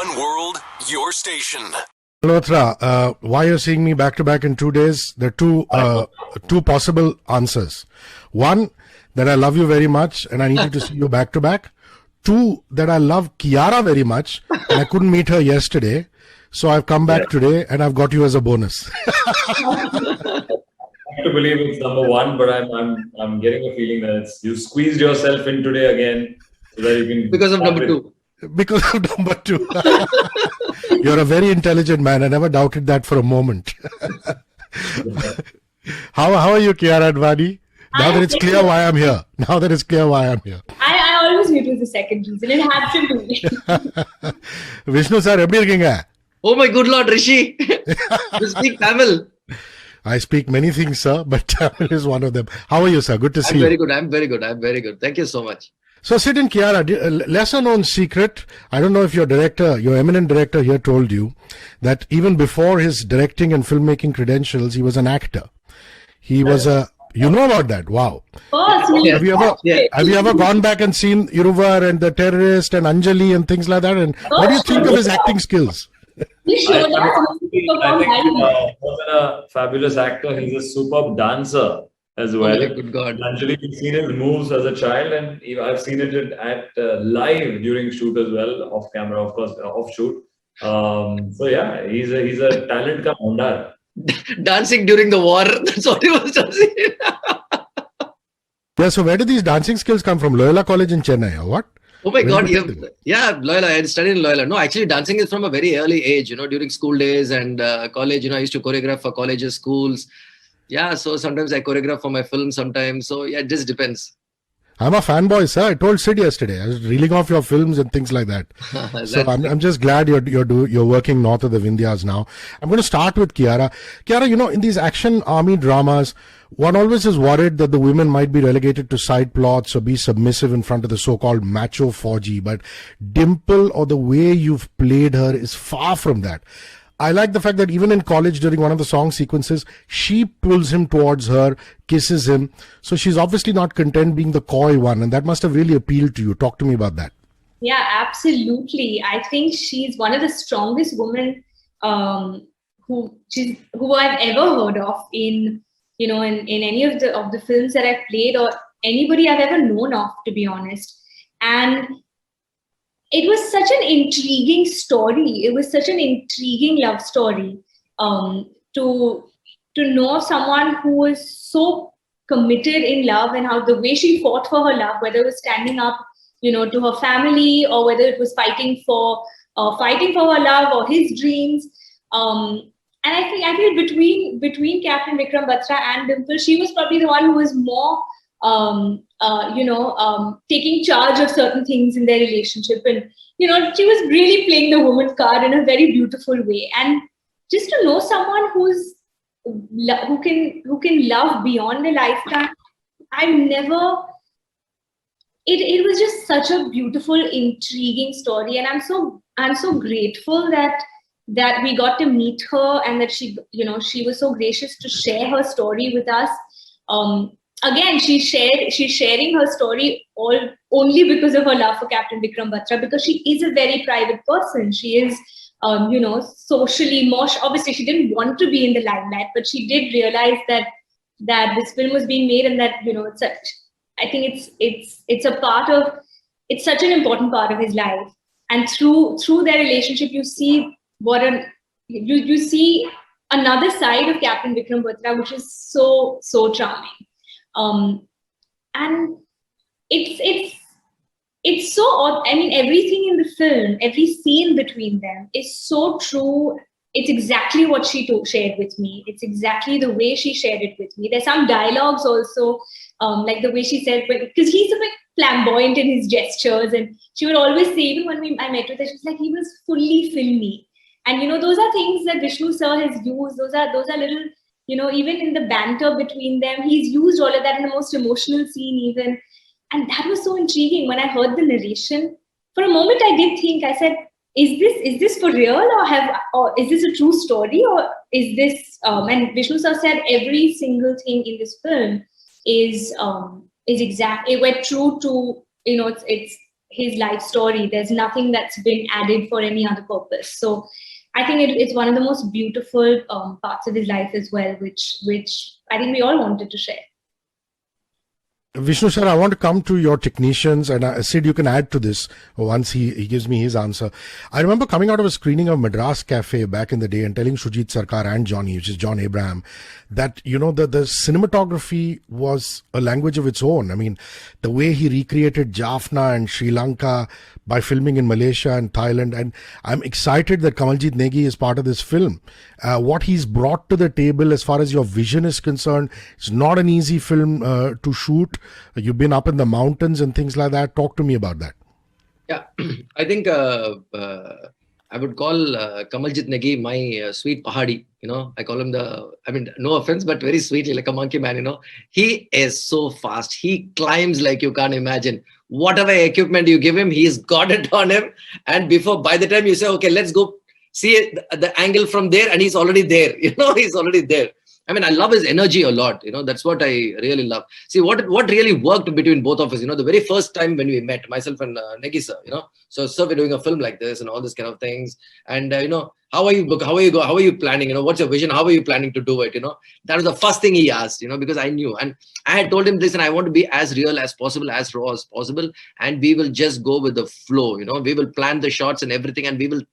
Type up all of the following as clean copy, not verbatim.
One world, your station. Malhotra, why you're seeing me back to back in 2 days? There are two possible answers. One, that I love you very much and I needed to see you back to back. Two, that I love Kiara very much and I couldn't meet her yesterday. So I've come back today and I've got you as a bonus. I have to believe it's number one, but I'm getting a feeling that you squeezed yourself in today again so that you can because of number two. Because of number two. You're a very intelligent man. I never doubted that for a moment. How are you, Kiara Advani? Now that it's clear why I'm here. I always knew it was the second reason. It had to be. Vishnu sir, எப்படி இருக்கீங்க? Oh my good Lord, Rishi. You speak Tamil. I speak many things, sir, but Tamil is one of them. How are you, sir? Good to see you. I'm very good. Thank you so much. So sit in, Kiara. Lesser known secret. I don't know if your eminent director here told you that even before his directing and filmmaking credentials, he was an actor. He was you know about that? Wow. Oh, Have you ever gone back and seen Iruvar and The Terrorist and Anjali and things like that? And what do you think of his acting skills? he showed us. I think more than a fabulous actor, he's a superb dancer as well. Oh my good God. Actually, we've seen his moves as a child, and I've seen it at live during shoot as well, off camera, of course, off shoot. So yeah, he's a talent come Mondar. Dancing during the war. That's what he was dancing. Yeah, so where did these dancing skills come from? Loyola College in Chennai, or what? Oh my God. Yeah, Loyola. I had studied in Loyola. No, actually dancing is from a very early age, during school days and college, I used to choreograph for colleges, schools. Yeah, so sometimes I choreograph for my film sometimes. So yeah, it just depends. I'm a fanboy, sir. I told Sid yesterday. I was reeling off your films and things like that. So I'm just glad you're working north of the Vindhyas now. I'm going to start with Kiara. Kiara, in these action army dramas, one always is worried that the women might be relegated to side plots or be submissive in front of the so-called macho Fauji. But Dimple, or the way you've played her, is far from that. I like the fact that even in college, during one of the song sequences, she pulls him towards her, kisses him. So she's obviously not content being the coy one, and that must have really appealed to you. Talk to me about that. Yeah, absolutely. I think she's one of the strongest women who I've ever heard of in any of the films that I've played, or anybody I've ever known of, to be honest. And it was such an intriguing story. It was such an intriguing love story to know someone who was so committed in love, and how the way she fought for her love, whether it was standing up, to her family, or whether it was fighting for her love or his dreams. And I feel between Captain Vikram Batra and Dimple, she was probably the one who was more taking charge of certain things in their relationship. And, she was really playing the woman card in a very beautiful way. And just to know someone who can love beyond a lifetime, it was just such a beautiful, intriguing story. And I'm so grateful that we got to meet her, and that she was so gracious to share her story with us. Again, she's sharing her story only because of her love for Captain Vikram Batra, because she is a very private person. She is, socially more. Obviously, she didn't want to be in the limelight, but she did realize that this film was being made, and that I think it's such an important part of his life. And through their relationship, you see you see another side of Captain Vikram Batra, which is so charming. And it's so odd. I mean, everything in the film, every scene between them is so true. It's exactly what she shared with me. It's exactly the way she shared it with me. There's some dialogues also, like the way she said, because he's a bit flamboyant in his gestures, and she would always say, even when I met with her, she was like, he was fully filmy. And those are things that Vishnu sir has used. Those are little, even in the banter between them, he's used all of that in the most emotional scene even. And that was so intriguing. When I heard the narration, for a moment I did think, I said, is this for real, or is this a true story, or is this, and Vishnu sir said every single thing in this film is exact. It went true to, it's his life story. There's nothing that's been added for any other purpose. So I think it's one of the most beautiful parts of his life as well, which I think we all wanted to share. Vishnu sir, I want to come to your technicians, and Sid, you can add to this once he gives me his answer. I remember coming out of a screening of Madras Cafe back in the day and telling Shujit Sarkar and Johnny, which is John Abraham, that, you know, the cinematography was a language of its own. I mean, the way he recreated Jaffna and Sri Lanka by filming in Malaysia and Thailand, and I'm excited that Kamaljit Negi is part of this film. What he's brought to the table as far as your vision is concerned, it's not an easy film to shoot. You've been up in the mountains and things like that. Talk to me about that. Yeah, I think I would call Kamaljit Negi my sweet Pahadi. You know, I call him no offense, but very sweetly, like a monkey man, you know. He is so fast. He climbs like you can't imagine. Whatever equipment you give him, he's got it on him. And by the time you say, okay, let's go see the angle from there, and he's already there. You know, he's already there. I mean, I love his energy a lot. You know, that's what I really love. See, what really worked between both of us, you know, the very first time when we met, myself and Negi sir, you know, so we're doing a film like this and all this kind of things. And, you know, how are you planning? You know, what's your vision? How are you planning to do it? You know, that was the first thing he asked, you know, because I knew. And I had told him, listen, I want to be as real as possible, as raw as possible. And we will just go with the flow. You know, we will plan the shots and everything, and we will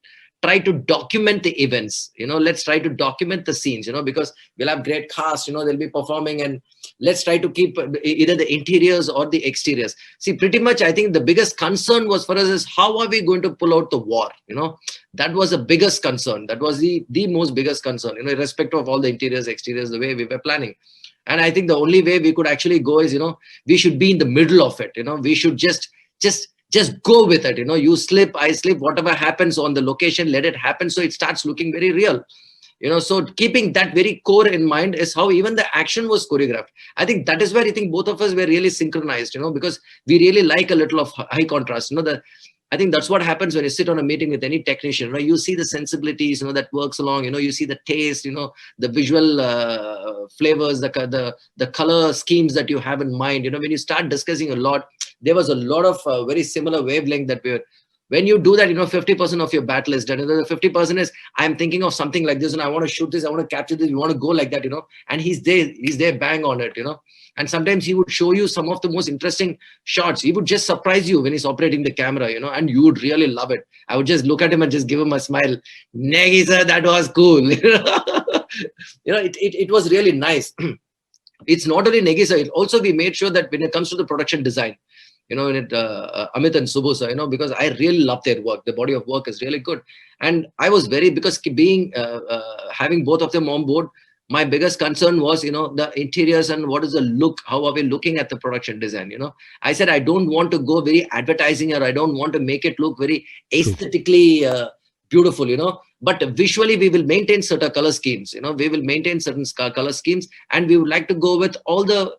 try to document the events. You know, let's try to document the scenes, you know, because we'll have great cast, you know, they'll be performing, and let's try to keep either the interiors or the exteriors. See, pretty much, I think the biggest concern was for us is how are we going to pull out the war? You know, that was the biggest concern. That was the most biggest concern, you know, irrespective of all the interiors, exteriors, the way we were planning. And I think the only way we could actually go is, you know, we should be in the middle of it. You know, we should just go with it. You know, you slip, I slip, whatever happens on the location, let it happen. So it starts looking very real. You know, so keeping that very core in mind is how even the action was choreographed. I think that is where I think both of us were really synchronized, you know, because we really like a little of high contrast. You know, I think that's what happens when you sit on a meeting with any technician. You know, you see the sensibilities, you know, that works along. You know, you see the taste, you know, the visual flavors, the color schemes that you have in mind. You know, when you start discussing a lot, there was a lot of very similar wavelength that we were. When you do that, you know, 50% of your battle is done. And the 50% is, I'm thinking of something like this, and I want to shoot this, I want to capture this, we want to go like that, you know. And he's there, bang on it, you know. And sometimes he would show you some of the most interesting shots. He would just surprise you when he's operating the camera, you know, and you would really love it. I would just look at him and just give him a smile. Negi sir, that was cool. You know, it was really nice. It's not only Negi sir, also we made sure that when it comes to the production design, you know, Amit and Subbu sir, you know, because I really love their work. The body of work is really good. And I was because being, having both of them on board, my biggest concern was, you know, the interiors and what is the look, how are we looking at the production design, you know. I said, I don't want to go very advertising, or I don't want to make it look very aesthetically beautiful, you know. But visually, we will maintain certain color schemes, you know, we will maintain certain color schemes, and we would like to go with all the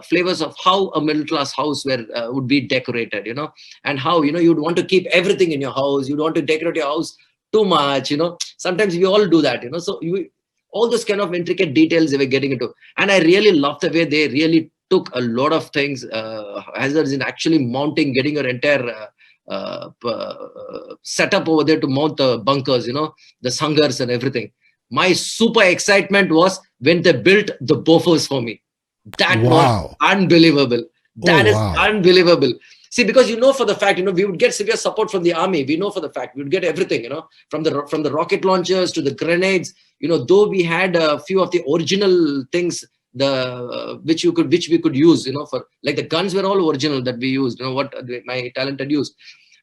flavors of how a middle class house would be decorated, you know, and how, you know, you'd want to keep everything in your house. You'd want to decorate your house too much, you know. Sometimes we all do that, you know. So all those kind of intricate details they were getting into. And I really love the way they really took a lot of things, hazards in actually mounting, getting your entire setup over there to mount the bunkers, you know, the sangars and everything. My super excitement was when they built the Bofors for me. That was unbelievable. That is unbelievable. See, because you know for the fact, you know, we would get severe support from the army. We know for the fact we would get everything, you know, from the rocket launchers to the grenades. You know, though we had a few of the original things, which we could use, you know, for like the guns were all original that we used. You know what my talent had used,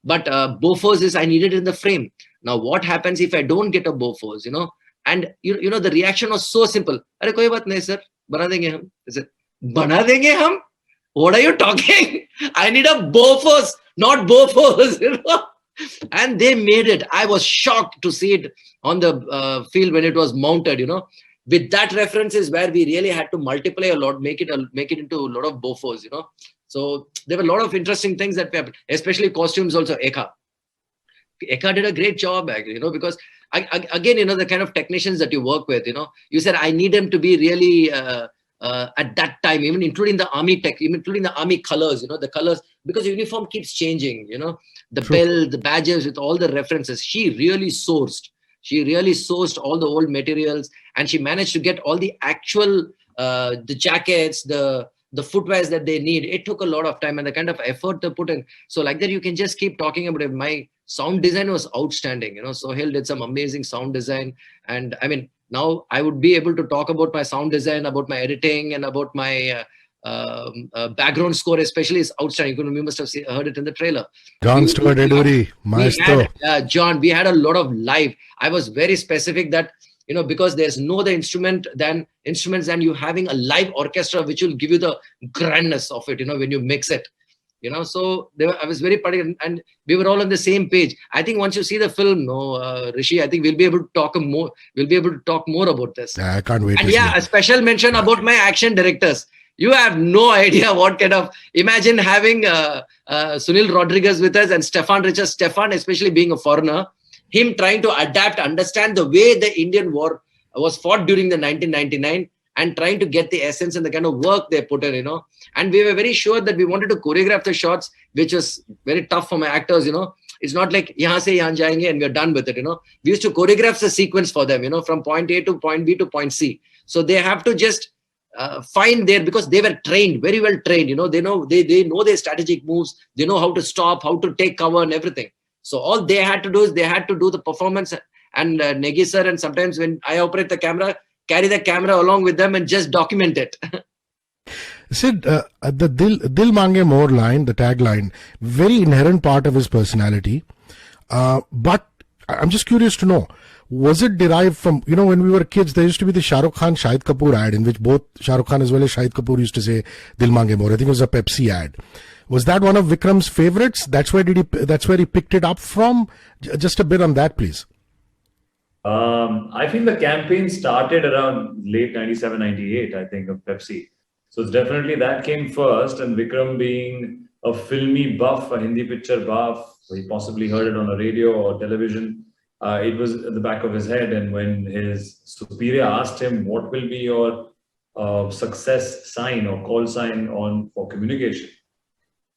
but Bofors is I needed in the frame. Now, what happens if I don't get a Bofors? You know, and you know the reaction was so simple. Arey koi baat nahi sir, bana denge hum. Is it bana denge hum? What are you talking? I need a Bofors, not Bofors, you know. And they made it. I was shocked to see it on the field when it was mounted, you know. With that reference is where we really had to multiply a lot, make it into a lot of Bofors, you know. So there were a lot of interesting things that happened, especially costumes also. Eka did a great job, actually, you know, because again, you know, the kind of technicians that you work with, you know, you said, I need them to be really at that time, even including the army tech, even including the army colors, the colors, because the uniform keeps changing, the bell, the badges with all the references. She really sourced all the old materials, and she managed to get all the actual, the jackets, the footwears that they need. It took a lot of time and the kind of effort to put in. So like that, you can just keep talking about it. My sound design was outstanding. Sohail did some amazing sound design. And I mean, now I would be able to talk about my sound design, about my editing, and about my background score, especially, is outstanding. You must have heard it in the trailer. John Stewart Edbury, maestro. John, we had a lot of live. I was very specific that, because there's no other instruments than you having a live orchestra, which will give you the grandness of it, when you mix it. So I was very particular, and we were all on the same page. I think once you see the film, Rishi, I think we'll be able to talk more. We'll be able to talk more about this. I can't wait. And a special mention about my action directors. You have no idea what kind of. Imagine having Sunil Rodriguez with us and Stefan Richards. Stefan, especially being a foreigner, him trying to adapt, understand the way the Indian war was fought during the 1999. And trying to get the essence and the kind of work they put in, And we were very sure that we wanted to choreograph the shots, which was very tough for my actors, It's not like yahan se yahan jayenge and we're done with it, We used to choreograph the sequence for them, from point A to point B to point C. So they have to just find there, because they were trained, very well trained, They know their strategic moves. They know how to stop, how to take cover and everything. So all they had to do is they had to do the performance, and Negi sir, and sometimes when I operate the camera, carry the camera along with them and just document it. Sid, the Dil Mange More line, the tagline, very inherent part of his personality. But I'm just curious to know, was it derived from, when we were kids, there used to be the Shah Rukh Khan Shahid Kapoor ad, in which both Shah Rukh Khan as well as Shahid Kapoor used to say Dil Mange More. I think it was a Pepsi ad. Was that one of Vikram's favorites? That's where he picked it up from? Just a bit on that, please. I think the campaign started around late 97, 98, I think, of Pepsi. So it's definitely that came first. And Vikram being a filmy buff, a Hindi picture buff, he possibly heard it on a radio or television. It was at the back of his head. And when his superior asked him, what will be your success sign or call sign for communication?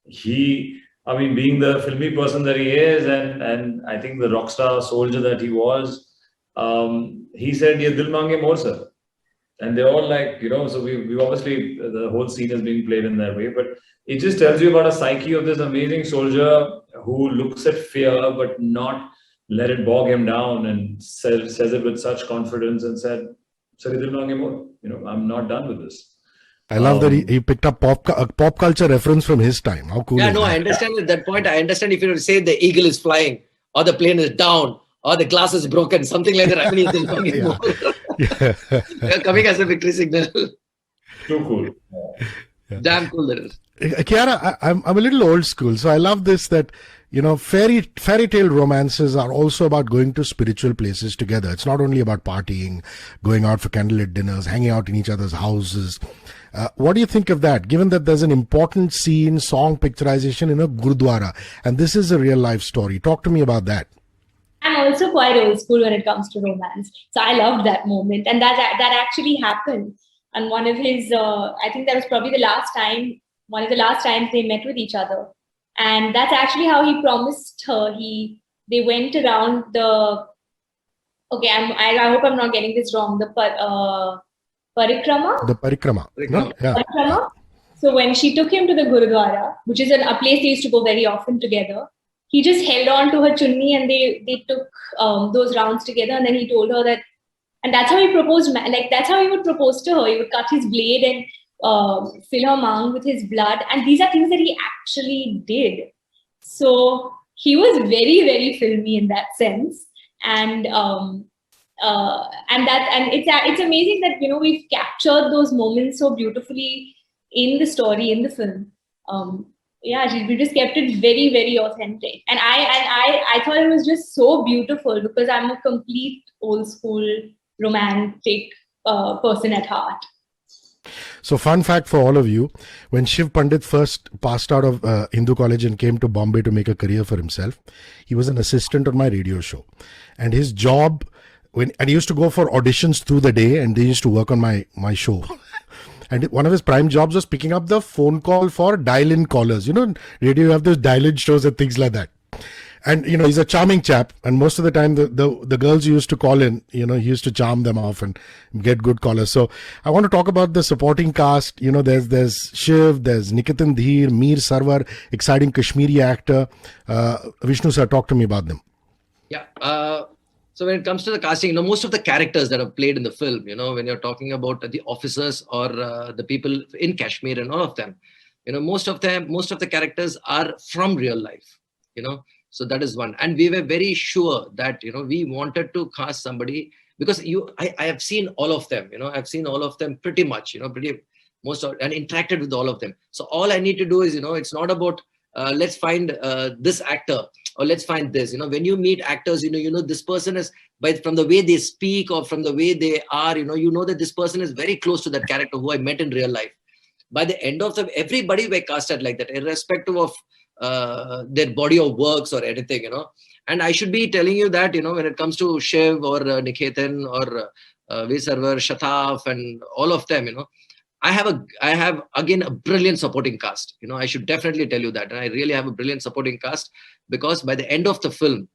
Being the filmy person that he is, and I think the rock star soldier that he was, he said, "Ye Dil Mange More, sir." And they're all like, so we obviously, the whole scene is being played in that way, but it just tells you about a psyche of this amazing soldier who looks at fear, but not let it bog him down, and says it with such confidence and said, "Sir, Dil Mange More, I'm not done with this." I love that he picked up pop culture reference from his time. How cool! Yeah, no, I understand at that point. I understand if you say the eagle is flying, or the plane is down, or the glass is broken, something like that. They're coming as a victory signal. Too cool. Yeah. Damn cool that is. Kiara, I'm a little old school, so I love this that, fairy tale romances are also about going to spiritual places together. It's not only about partying, going out for candlelit dinners, hanging out in each other's houses. What do you think of that, given that there's an important scene, song picturization in a Gurudwara, and this is a real life story? Talk to me about that. I'm also quite old school when it comes to romance. So I loved that moment. And that actually happened. And one of his, I think that was probably one of the last times they met with each other. And that's actually how he promised her. They went around I hope I'm not getting this wrong. The Parikrama? The Parikrama. No? Yeah. Parikrama. So when she took him to the Gurudwara, which is a place they used to go very often together, he just held on to her chunni and they took those rounds together. And then he told her that, and that's how he proposed, that's how he would propose to her. He would cut his blade and fill her mang with his blood. And these are things that he actually did. So he was very, very filmy in that sense. And it's amazing that, we've captured those moments so beautifully in the story, in the film. We just kept it very, very authentic. And I thought it was just so beautiful because I'm a complete old school romantic person at heart. So fun fact for all of you, when Shiv Pandit first passed out of Hindu College and came to Bombay to make a career for himself, he was an assistant on my radio show. And his job, and he used to go for auditions through the day and they used to work on my show. and one of his prime jobs was picking up the phone call for dial-in callers. You know, in radio you have those dial-in shows and things like that. And you know, he's a charming chap, and most of the time the girls who used to call in, you know, he used to charm them off and get good callers. So I want to talk about the supporting cast. You know, there's Shiv, there's Nikitan Dheer, Mir Sarwar, exciting Kashmiri actor. Vishnu sir, talk to me about them. Yeah. So when it comes to the casting, you know, most of the characters that are played in the film, you know, when you're talking about the officers or the people in Kashmir and all of them, you know, most of the characters are from real life, you know. So that is one. And we were very sure that, you know, we wanted to cast somebody because I have seen all of them, you know, I've seen all of them pretty much, you know, and interacted with all of them. So all I need to do is, you know, it's not about let's find this actor or let's find this. You know, when you meet actors, you know this person is, from the way they speak or from the way they are, you know that this person is very close to that character who I met in real life. By the end of everybody were casted like that, irrespective of their body of works or anything, you know. And I should be telling you that, you know, when it comes to Shiv or Niketan or Veer Sarwar, Shataf and all of them, you know, I have again a brilliant supporting cast. You know, I should definitely tell you that. And I really have a brilliant supporting cast, because by the end of the film,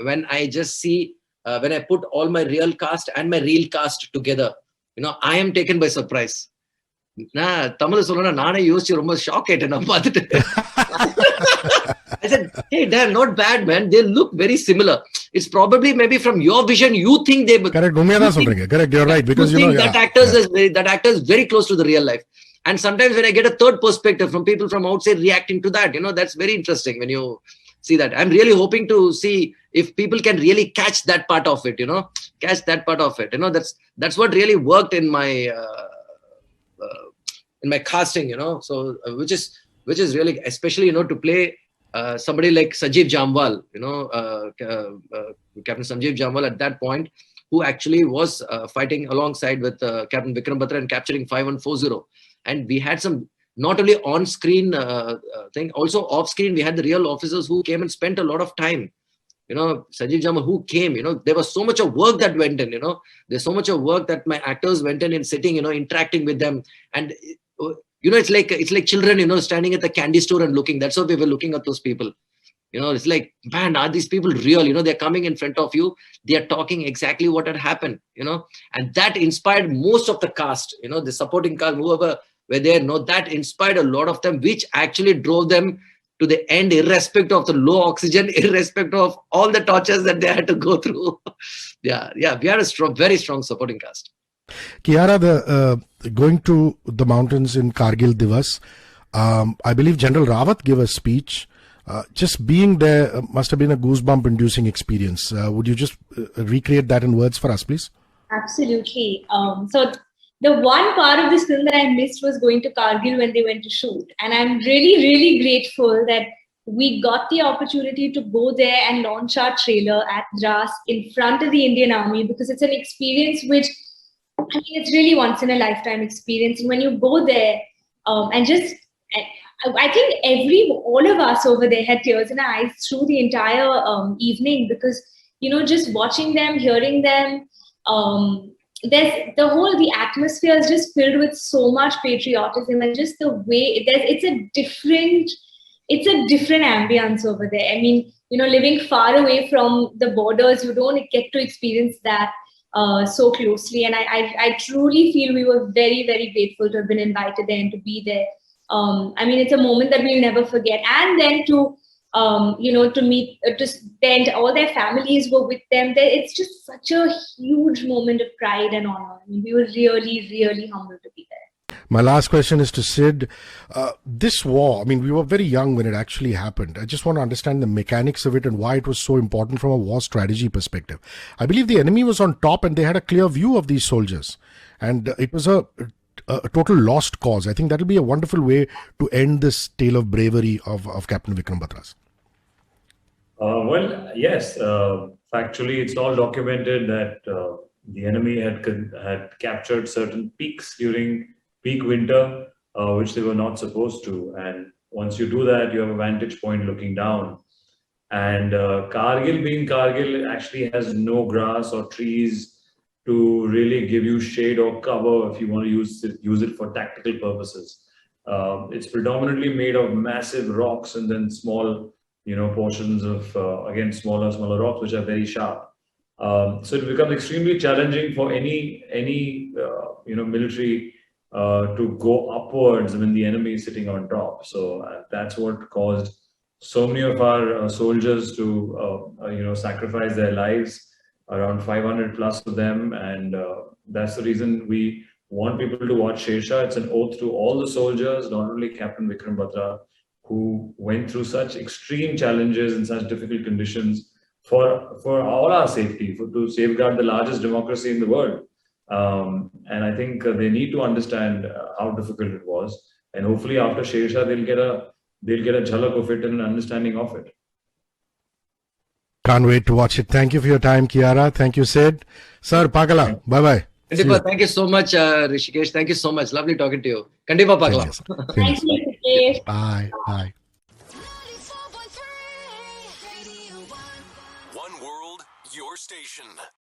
when I just see, when I put all my real cast and my real cast together, you know, I am taken by surprise. Tamil solana naane yosi romba shock aiten na paatittu. I said, hey, they're not bad, man. They look very similar. It's probably maybe from your vision, you think they... Correct, correct, you're right. Because you know, that actor is very close to the real life. And sometimes when I get a third perspective from people from outside reacting to that, you know, that's very interesting when you see that. I'm really hoping to see if people can really catch that part of it, you know, You know, that's what really worked in my casting, you know. So which is really, especially, you know, to play somebody like Sanjeev Jamwal, you know, Captain Sanjeev Jamwal at that point, who actually was fighting alongside with Captain Vikram Batra and capturing 5140. And we had some, not only on-screen thing, also off-screen, we had the real officers who came and spent a lot of time. You know, Sanjeev Jamwal who came, you know, there was so much of work that went in, you know. There's so much of work that my actors went in sitting, you know, interacting with them. And you know, it's like children, you know, standing at the candy store and looking. That's how we were looking at those people. You know, it's like, man, are these people real? You know, they're coming in front of you. They are talking exactly what had happened, you know. And that inspired most of the cast, you know, the supporting cast, whoever were there, you know, that inspired a lot of them, which actually drove them to the end, irrespective of the low oxygen, irrespective of all the tortures that they had to go through. Yeah, we had a very strong supporting cast. Kiara, going to the mountains in Kargil Divas, I believe General Rawat gave a speech. Just being there must have been a goosebump-inducing experience. Would you just recreate that in words for us, please? Absolutely. So the one part of this film that I missed was going to Kargil when they went to shoot. And I'm really, really grateful that we got the opportunity to go there and launch our trailer at Dras in front of the Indian Army, because it's an experience which, I mean, it's really once in a lifetime experience. And when you go there and just, I think all of us over there had tears in our eyes through the entire evening, because, you know, just watching them, hearing them, the atmosphere is just filled with so much patriotism, and just the way it's a different ambience over there. I mean, you know, living far away from the borders, you don't get to experience that so closely. And I truly feel we were very, very grateful to have been invited there and to be there. I mean, it's a moment that we'll never forget. And then to meet, then all their families were with them. It's just such a huge moment of pride and honor. I mean, we were really, really humbled to be there. My last question is to Sid. This war, I mean, we were very young when it actually happened. I just want to understand the mechanics of it and why it was so important from a war strategy perspective. I believe the enemy was on top and they had a clear view of these soldiers. And it was a total lost cause. I think that'll be a wonderful way to end this tale of bravery of Captain Vikram Batra's. Well, yes. Factually, it's all documented that the enemy had captured certain peaks during peak winter, which they were not supposed to. And once you do that, you have a vantage point looking down. And Kargil, being Kargil, actually has no grass or trees to really give you shade or cover if you want to use it for tactical purposes. It's predominantly made of massive rocks and then small, portions of again smaller rocks which are very sharp. So it becomes extremely challenging for any military to go upwards when the enemy is sitting on top. So that's what caused so many of our soldiers to sacrifice their lives, around 500 plus of them, and that's the reason we want people to watch Shershaah. It's an oath to all the soldiers, not only Captain Vikram Batra, who went through such extreme challenges in such difficult conditions for all our safety, to safeguard the largest democracy in the world. And I think they need to understand how difficult it was, and hopefully after Shershaah they'll get a jhalak of it and an understanding of it. Can't wait to watch it. Thank you for your time, Kiara. Thank you, Sid. Sir, Pakala. Bye-bye. Kandipa, thank you so much, Rishikesh. Thank you so much. Lovely talking to you. Kandipa Pakla. Thank you, Rishikesh. Bye. Bye. One world, your station.